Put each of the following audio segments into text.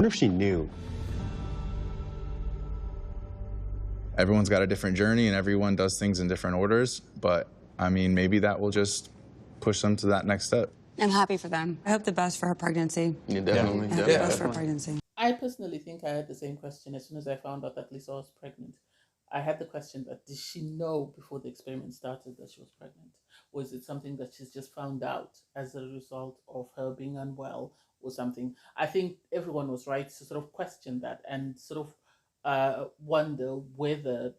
if she knew? Everyone's got a different journey and everyone does things in different orders, but I mean, maybe that will just push them to that next step. I'm happy for them. I hope the best for her pregnancy. Yeah, definitely. I hope the best for her pregnancy. I personally think I had the same question as soon as I found out that Lisa was pregnant. I had the question that did she know before the experiment started that she was pregnant? Or is it something that she's just found out as a result of her being unwell or something? I think everyone was right to sort of question that and sort of wonder whether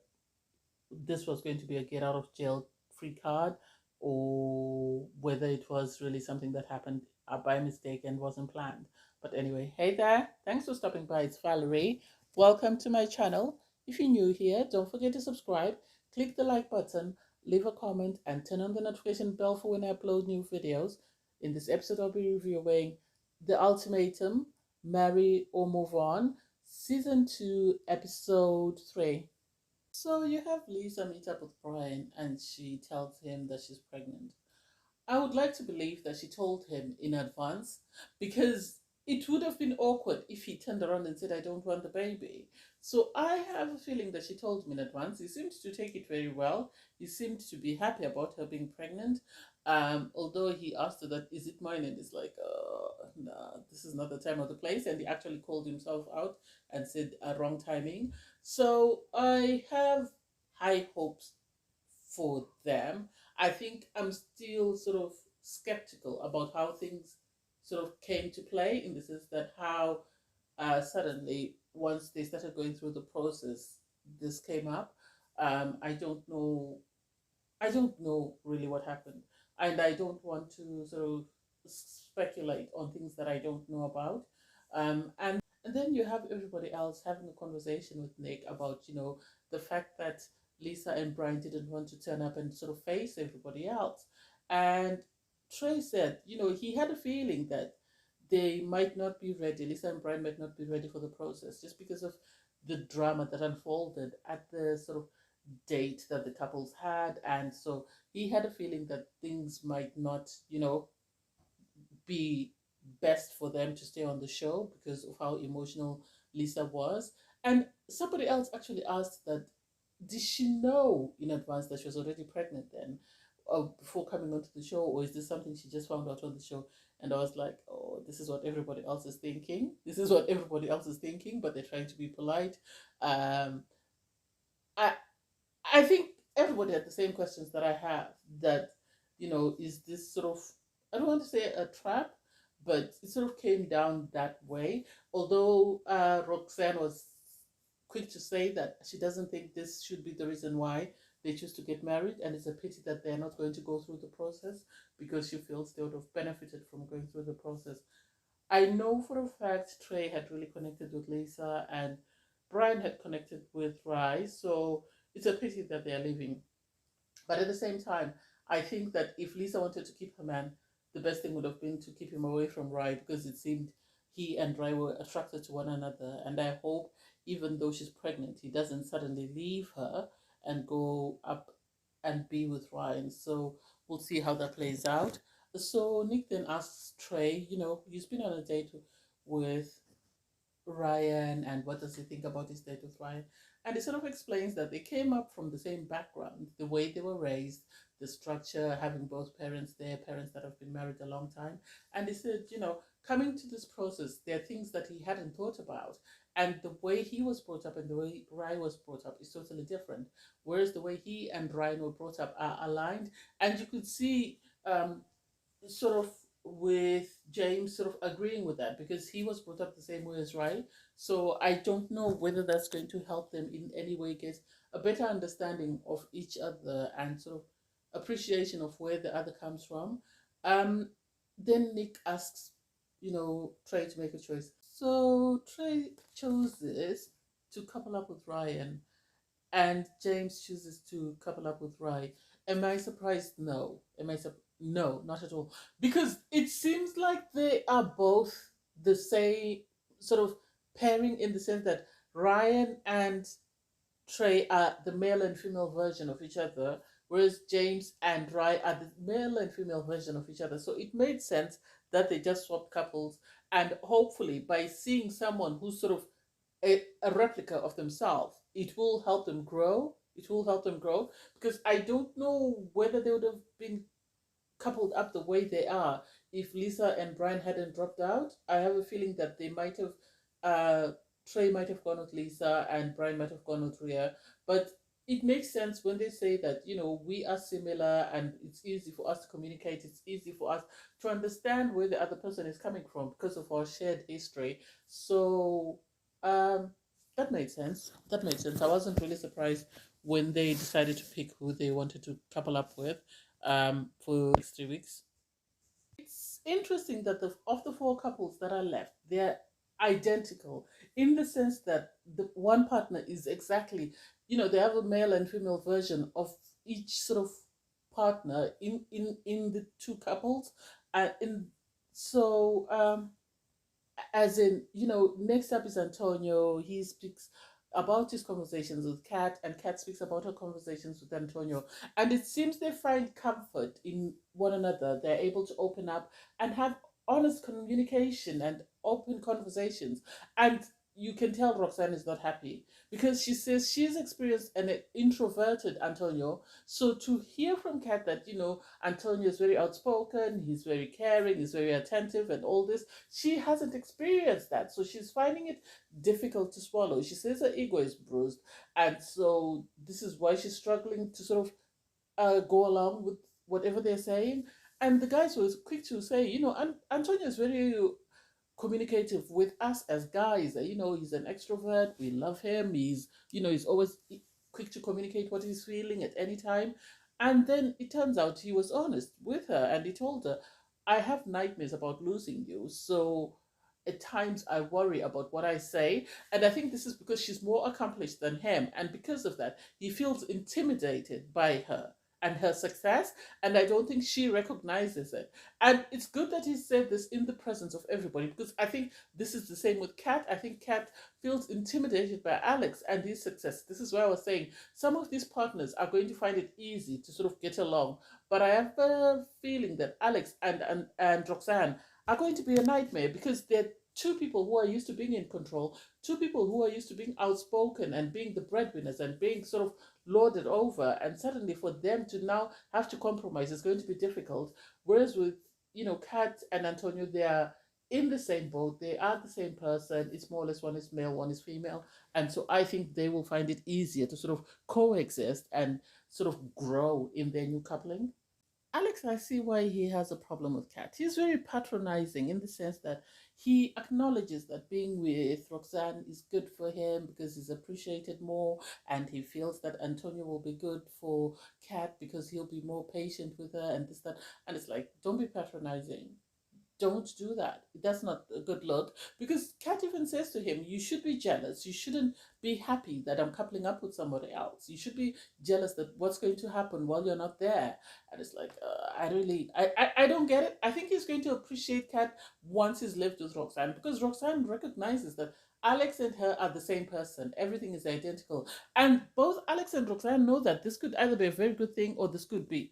this was going to be a get out of jail free card or whether it was really something that happened by mistake and wasn't planned. But anyway, hey there, thanks for stopping by. It's Valerie. Welcome to my channel. If you're new here, don't forget to subscribe, click the like button, leave a comment, and turn on the notification bell for when I upload new videos. In this episode, I'll be reviewing The Ultimatum, Marry or Move On, Season 2, Episode 3. So you have Lisa meet up with Brian and she tells him that she's pregnant. I would like to believe that she told him in advance because it would have been awkward if he turned around and said, I don't want the baby. So I have a feeling that she told him in advance. He seemed to take it very well. He seemed to be happy about her being pregnant. Although he asked her that, is it mine? And it's like, nah, this is not the time or the place. And he actually called himself out and said wrong timing. So I have high hopes for them. I think I'm still sort of skeptical about how things sort of came to play, in the sense that how suddenly, once they started going through the process, this came up. I don't know really what happened, and I don't want to sort of speculate on things that I don't know about. And then you have everybody else having a conversation with Nick about, the fact that Lisa and Brian didn't want to turn up and sort of face everybody else. And Trey said, he had a feeling that they might not be ready, Lisa and Brian might not be ready for the process, just because of the drama that unfolded at the sort of date that the couples had. And so he had a feeling that things might not, be best for them to stay on the show because of how emotional Lisa was. And somebody else actually asked that, did she know in advance that she was already pregnant then, before coming onto the show, or is this something she just found out on the show? And I was like, oh, this is what everybody else is thinking. This is what everybody else is thinking, but they're trying to be polite. I think everybody had the same questions that I have. That, is this sort of, I don't want to say a trap, but it sort of came down that way. Although Roxanne was quick to say that she doesn't think this should be the reason why they choose to get married, and it's a pity that they're not going to go through the process because she feels they would have benefited from going through the process. I know for a fact Trey had really connected with Lisa and Brian had connected with Rye, so it's a pity that they're leaving. But at the same time, I think that if Lisa wanted to keep her man, the best thing would have been to keep him away from Rye, because it seemed he and Rye were attracted to one another. And I hope, even though she's pregnant, he doesn't suddenly leave her and go up and be with Ryan. So we'll see how that plays out. So Nick then asks Trey, you've been on a date with Ryan, and what does he think about his date with Ryan? And he sort of explains that they came up from the same background, the way they were raised, the structure, having both parents there, parents that have been married a long time. And he said, coming to this process, there are things that he hadn't thought about. And the way he was brought up and the way Ryan was brought up is totally different. Whereas the way he and Ryan were brought up are aligned. And you could see sort of with James sort of agreeing with that, because he was brought up the same way as Ryan. So I don't know whether that's going to help them in any way get a better understanding of each other and sort of appreciation of where the other comes from. Then Nick asks, Trey to make a choice. So Trey chooses to couple up with Ryan, and James chooses to couple up with Ryan. Am I surprised? No. No, not at all. Because it seems like they are both the same sort of pairing, in the sense that Ryan and Trey are the male and female version of each other, whereas James and Rye are the male and female version of each other. So it made sense that they just swapped couples. And hopefully, by seeing someone who's sort of a replica of themselves, it will help them grow. It will help them grow, because I don't know whether they would have been coupled up the way they are if Lisa and Brian hadn't dropped out. I have a feeling that they might have, uh, Trey might have gone with Lisa and Brian might have gone with RIAH. But it makes sense when they say that, we are similar and it's easy for us to communicate. It's easy for us to understand where the other person is coming from because of our shared history. So, um, that made sense. That made sense. I wasn't really surprised when they decided to pick who they wanted to couple up with, for 3 weeks. It's interesting that of the four couples that are left, they're identical in the sense that the one partner is exactly, they have a male and female version of each sort of partner in the two couples, in so as in, next up is Antonio. He speaks about his conversations with Kat, and Kat speaks about her conversations with Antonio. And it seems they find comfort in one another. They're able to open up and have honest communication and open conversations. And you can tell Roxanne is not happy because she says she's experienced an introverted Antonio. So to hear from Kat that, Antonio is very outspoken, he's very caring, he's very attentive, and all this, she hasn't experienced that. So she's finding it difficult to swallow. She says her ego is bruised. And so this is why she's struggling to sort of go along with whatever they're saying. And the guys were quick to say, Antonio is very communicative with us as guys. He's an extrovert. We love him. He's always quick to communicate what he's feeling at any time. And then it turns out he was honest with her and he told her, I have nightmares about losing you. So at times I worry about what I say. And I think this is because she's more accomplished than him. And because of that, he feels intimidated by her and her success. And I don't think she recognizes it. And it's good that he said this in the presence of everybody, because I think this is the same with Kat. I think Kat feels intimidated by Alex and his success. This is why I was saying some of these partners are going to find it easy to sort of get along. But I have a feeling that Alex and Roxanne are going to be a nightmare, because they're two people who are used to being in control, two people who are used to being outspoken and being the breadwinners and being sort of lorded over. And suddenly for them to now have to compromise is going to be difficult. Whereas with, Kat and Antonio, they are in the same boat. They are the same person. It's more or less one is male, one is female. And so I think they will find it easier to sort of coexist and sort of grow in their new coupling. Alex, I see why he has a problem with Kat. He's very patronizing in the sense that he acknowledges that being with Roxanne is good for him because he's appreciated more, and he feels that Antonio will be good for Kat because he'll be more patient with her and this, that. And it's like, don't be patronizing. Don't do that. That's not a good look. Because Kat even says to him, you should be jealous. You shouldn't be happy that I'm coupling up with somebody else. You should be jealous that what's going to happen while you're not there. And it's like, I don't get it. I think he's going to appreciate Kat once he's lived with Roxanne, because Roxanne recognizes that Alex and her are the same person. Everything is identical. And both Alex and Roxanne know that this could either be a very good thing or this could be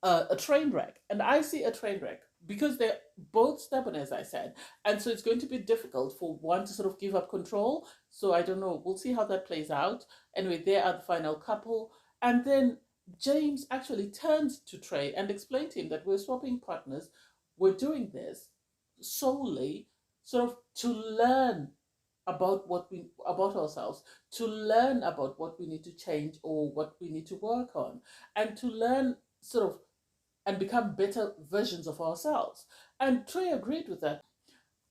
a train wreck. And I see a train wreck because they're both stubborn, as I said. And so it's going to be difficult for one to sort of give up control. So I don't know. We'll see how that plays out. Anyway, they are the final couple. And then James actually turned to Trey and explained to him that we're swapping partners. We're doing this solely sort of to learn about ourselves, to learn about what we need to change or what we need to work on, and to learn sort of and become better versions of ourselves. And Trey agreed with that.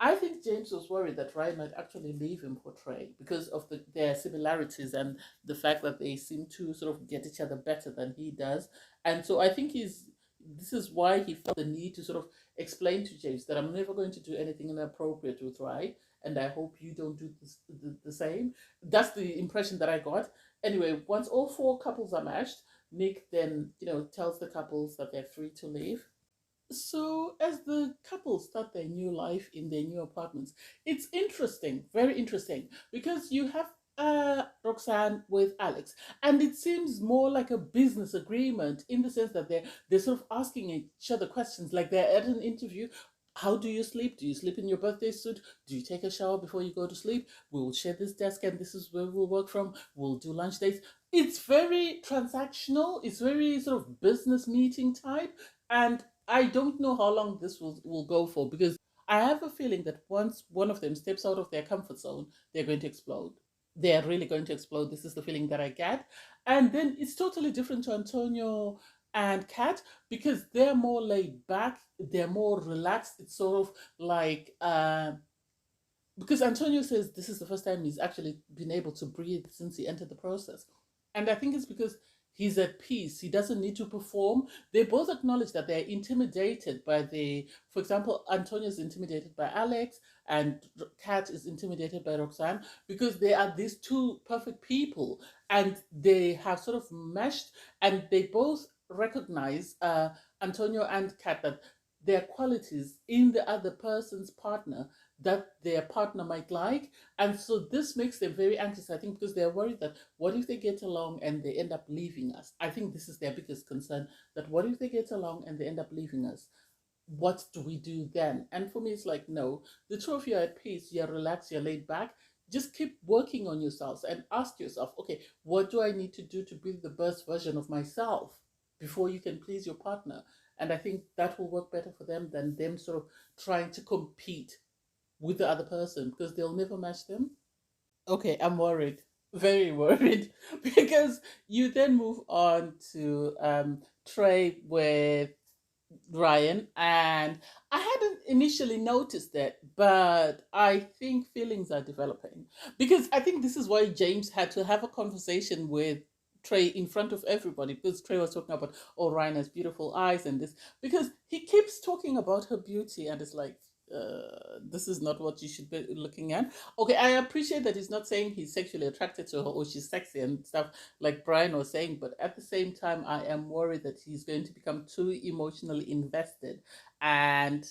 I think James was worried that Ryan might actually leave him for Trey because of their similarities and the fact that they seem to sort of get each other better than he does. And so I think this is why he felt the need to sort of explain to James that I'm never going to do anything inappropriate with Ryan, and I hope you don't do the same. That's the impression that I got. Anyway, once all four couples are matched, Nick then, tells the couples that they're free to leave. So, as the couples start their new life in their new apartments, it's interesting, very interesting, because you have Roxanne with Alex, and it seems more like a business agreement in the sense that they're sort of asking each other questions, like they're at an interview. How do you sleep? Do you sleep in your birthday suit? Do you take a shower before you go to sleep? We'll share this desk and this is where we'll work from. We'll do lunch dates. It's very transactional. It's very sort of business meeting type. And I don't know how long this will go for, because I have a feeling that once one of them steps out of their comfort zone, they're going to explode. They're really going to explode. This is the feeling that I get. And then it's totally different to Antonio and Kat, because they're more laid back, they're more relaxed. It's sort of like because Antonio says this is the first time he's actually been able to breathe since he entered the process. And I think it's because he's at peace. He doesn't need to perform. They both acknowledge that they're intimidated by for example, Antonio is intimidated by Alex and Kat is intimidated by Roxanne, because they are these two perfect people and they have sort of meshed, and they both recognize, Antonio and Kat, that there are qualities in the other person's partner that their partner might like. And so this makes them very anxious, I think, because they're worried that what if they get along and they end up leaving us? I think this is their biggest concern, that what if they get along and they end up leaving us? What do we do then? And for me, it's like, no, the two of you are at peace, you're relaxed, you're laid back. Just keep working on yourselves and ask yourself, okay, what do I need to do to be the best version of myself before you can please your partner? And I think that will work better for them than them sort of trying to compete with the other person, because they'll never match them. Okay, I'm worried, very worried, because you then move on to Trey with Ryan, and I hadn't initially noticed that, but I think feelings are developing, because I think this is why James had to have a conversation with Trey in front of everybody, because Trey was talking about, oh, Ryan has beautiful eyes and this, because he keeps talking about her beauty, and it's like, this is not what you should be looking at. Okay, I appreciate that he's not saying he's sexually attracted to her or she's sexy and stuff like Brian was saying, but at the same time, I am worried that he's going to become too emotionally invested. And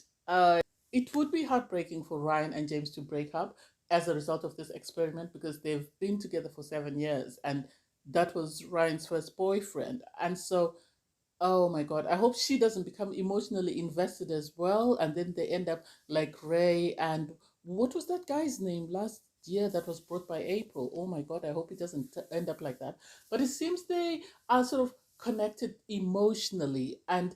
it would be heartbreaking for Ryan and James to break up as a result of this experiment, because they've been together for 7 years and that was Ryan's first boyfriend. And so, oh my God, I hope she doesn't become emotionally invested as well. And then they end up like Ray and what was that guy's name last year that was brought by April? Oh my God, I hope it doesn't end up like that. But it seems they are sort of connected emotionally and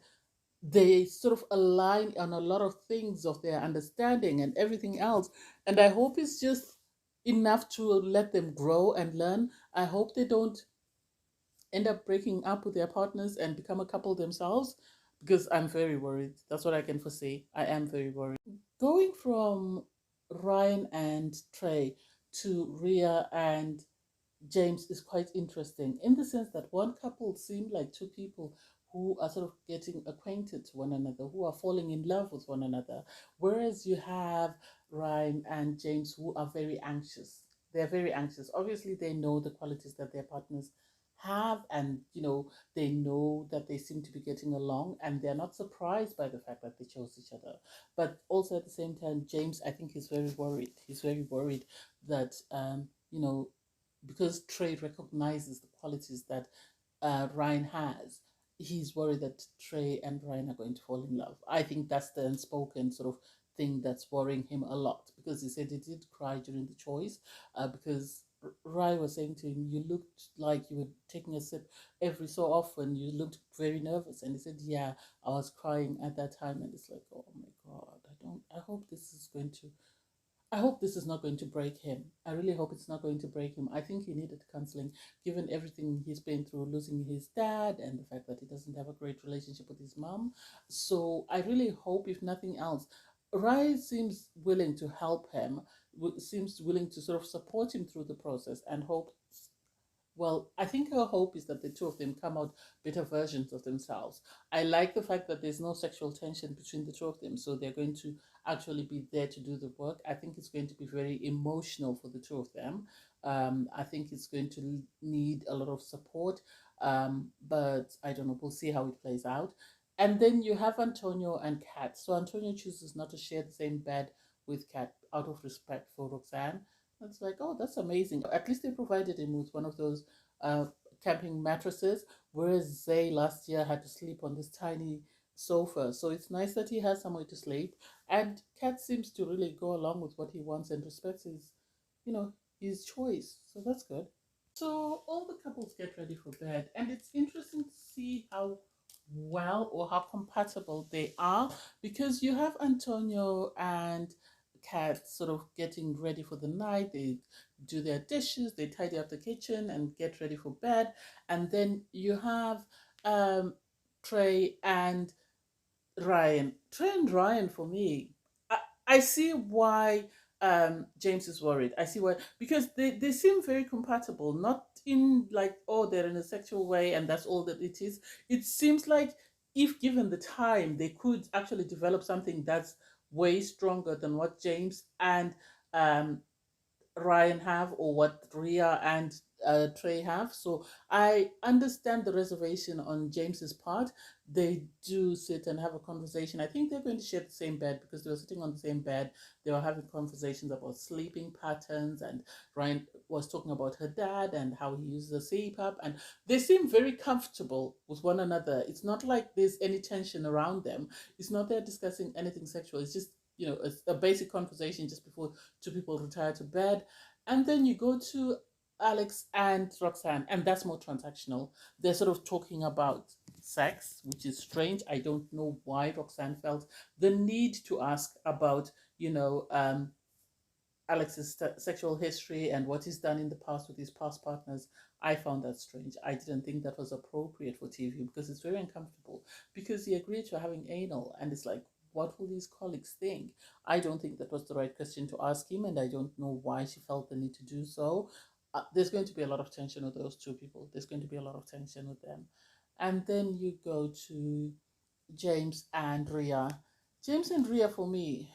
they sort of align on a lot of things of their understanding and everything else. And I hope it's just enough to let them grow and learn. I hope they don't end up breaking up with their partners and become a couple themselves, because I'm very worried. That's what I can foresee. I am very worried. Going from Ryan and Trey to Ria and James is quite interesting in the sense that one couple seem like two people who are sort of getting acquainted to one another, who are falling in love with one another. Whereas you have Ryan and James who are very anxious. They're very anxious. Obviously, they know the qualities that their partners have, and they know that they seem to be getting along, and they're not surprised by the fact that they chose each other. But also at the same time, James, I think, is very worried. He's very worried that because Trey recognizes the qualities that Ryan has, he's worried that Trey and Ryan are going to fall in love. I think that's the unspoken sort of thing that's worrying him a lot, because he said he did cry during the choice, because Ryan was saying to him, you looked like you were taking a sip every so often. You looked very nervous. And he said, yeah, I was crying at that time. And it's like, oh my God, I hope this is going to I hope this is not going to break him. I really hope it's not going to break him. I think he needed counseling, given everything he's been through, losing his dad and the fact that he doesn't have a great relationship with his mom. So I really hope, if nothing else, Rai seems willing to help him, seems willing to sort of support him through the process, and hope, well, I think her hope is that the two of them come out better versions of themselves. I like the fact that there's no sexual tension between the two of them, so they're going to actually be there to do the work. I think it's going to be very emotional for the two of them. I think it's going to need a lot of support, but I don't know. We'll see how it plays out. And then you have Antonio and Kat. So Antonio chooses not to share the same bed with Kat out of respect for Roxanne. It's like, oh, that's amazing. At least they provided him with one of those uh, camping mattresses, whereas Zay last year had to sleep on this tiny sofa. So it's nice that he has somewhere to sleep. And Kat seems to really go along with what he wants and respects his, you know, his choice. So that's good. So all the couples get ready for bed, and it's interesting to see how well or how compatible they are, because you have Antonio and Kat sort of getting ready for the night. They do their dishes, they tidy up the kitchen and get ready for bed, and then you have Trey and Ryan. Trey and Ryan, for me, I see why James is worried. I see why, because they seem very compatible, not in like, oh, they're in a sexual way and that's all that it is. It seems like if given the time, they could actually develop something that's way stronger than what James and um, Ryan have, or what RIAH and Trey have. So I understand the reservation on James's part. They do sit and have a conversation. I think they're going to share the same bed because they were sitting on the same bed. They were having conversations about sleeping patterns, and Ryan was talking about her dad and how he uses a CPAP, and they seem very comfortable with one another. It's not like there's any tension around them. It's not they're discussing anything sexual. It's just, you know, a basic conversation just before two people retire to bed. And then you go to Alex and Roxanne, and that's more transactional. They're sort of talking about sex, which is strange. I don't know why Roxanne felt the need to ask about, you know, Alex's sexual history and what he's done in the past with his past partners. I found that strange. I didn't think that was appropriate for TV because it's very uncomfortable. Because he agreed to having anal, and it's like, what will his colleagues think? I don't think that was the right question to ask him, and I don't know why she felt the need to do so. There's going to be a lot of tension with those two people. There's going to be a lot of tension with them. And then you go to James and RIAH. James and RIAH, for me,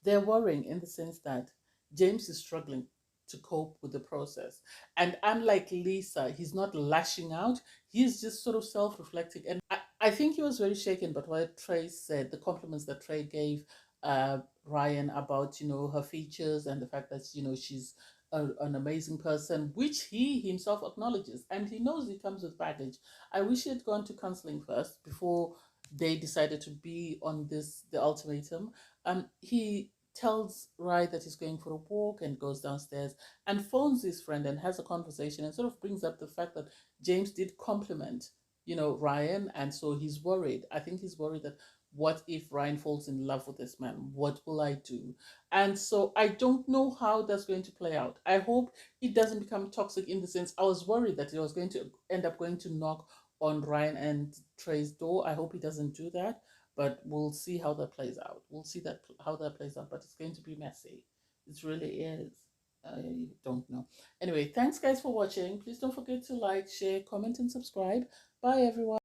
they're worrying in the sense that James is struggling to cope with the process. And unlike Lisa, he's not lashing out, he's just sort of self reflecting. And I think he was very shaken by what Trey said, the compliments that Trey gave Ryan about, you know, her features and the fact that, you know, she's an amazing person, which he himself acknowledges. And he knows he comes with baggage. I wish he had gone to counseling first before they decided to be on the ultimatum. He tells Rai that he's going for a walk and goes downstairs and phones his friend and has a conversation and sort of brings up the fact that James did compliment, you know, Ryan, and so he's worried. I think he's worried that what if Ryan falls in love with this man? What will I do? And so I don't know how that's going to play out. I hope it doesn't become toxic in the sense I was worried that it was going to end up going to knock on Ryan and Trey's door. I hope he doesn't do that, but we'll see how that plays out. We'll see that how that plays out, but it's going to be messy. It really is. I don't know. Anyway, thanks guys for watching. Please don't forget to like, share, comment, and subscribe. Bye everyone.